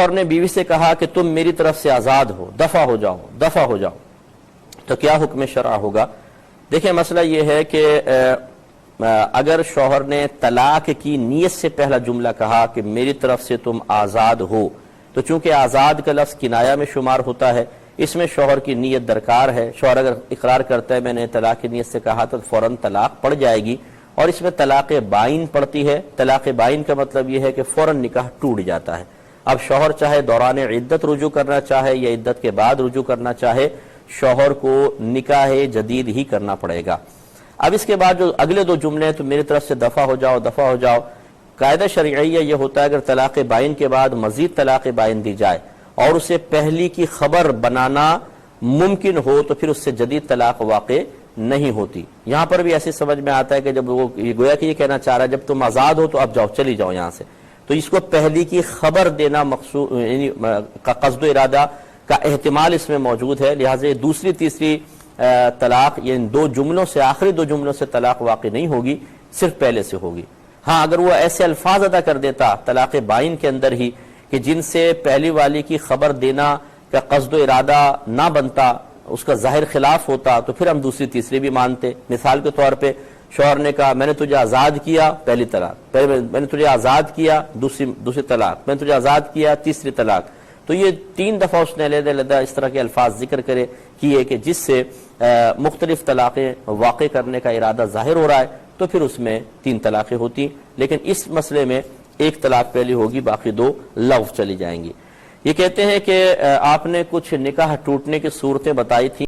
شوہر نے بیوی سے کہا کہ تم میری طرف سے آزاد ہو، دفع ہو جاؤ، دفع ہو جاؤ، تو کیا حکم شرع ہوگا؟ دیکھیں مسئلہ یہ ہے کہ اگر شوہر نے طلاق کی نیت سے پہلا جملہ کہا کہ میری طرف سے تم آزاد ہو، تو چونکہ آزاد کا لفظ کنایہ میں شمار ہوتا ہے، اس میں شوہر کی نیت درکار ہے۔ شوہر اگر اقرار کرتا ہے میں نے طلاق کی نیت سے کہا تو فوراً طلاق پڑ جائے گی، اور اس میں طلاق بائن پڑتی ہے۔ طلاق بائن کا مطلب یہ ہے کہ فوراً نکاح ٹوٹ جاتا ہے۔ اب شوہر چاہے دوران عدت رجوع کرنا چاہے یا عدت کے بعد رجوع کرنا چاہے، شوہر کو نکاح جدید ہی کرنا پڑے گا۔ اب اس کے بعد جو اگلے دو جملے ہیں تو میری طرف سے دفع ہو جاؤ، دفع ہو جاؤ، قاعدہ شرعیہ یہ ہوتا ہے اگر طلاق بائن کے بعد مزید طلاق بائن دی جائے اور اسے پہلی کی خبر بنانا ممکن ہو تو پھر اس سے جدید طلاق واقع نہیں ہوتی۔ یہاں پر بھی ایسی سمجھ میں آتا ہے کہ جب وہ گویا کہ یہ کہنا چاہ رہا ہے جب تم آزاد ہو تو اب جاؤ، چلی جاؤ یہاں سے، تو اس کو پہلی کی خبر دینا مقصود یعنی قصد و ارادہ کا احتمال اس میں موجود ہے، لہٰذا دوسری تیسری طلاق یعنی دو جملوں سے، آخری دو جملوں سے طلاق واقع نہیں ہوگی، صرف پہلے سے ہوگی۔ ہاں اگر وہ ایسے الفاظ ادا کر دیتا طلاق بائن کے اندر ہی کہ جن سے پہلی والی کی خبر دینا کا قصد و ارادہ نہ بنتا، اس کا ظاہر خلاف ہوتا، تو پھر ہم دوسری تیسری بھی مانتے۔ مثال کے طور پہ شوہر نے کہا میں نے تجھے آزاد کیا، پہلی طلاق، میں نے تجھے آزاد کیا، دوسری طلاق، میں نے تجھے آزاد کیا، تیسری طلاق، تو یہ 3 دفعہ اس نے علیحدہ اس طرح کے الفاظ ذکر کیے کہ جس سے مختلف طلاقیں واقع کرنے کا ارادہ ظاہر ہو رہا ہے، تو پھر اس میں 3 طلاقیں ہوتی، لیکن اس مسئلے میں 1 طلاق پہلی ہوگی، باقی 2 لغو چلی جائیں گی۔ یہ کہتے ہیں کہ آپ نے کچھ نکاح ٹوٹنے کی صورتیں بتائی تھیں۔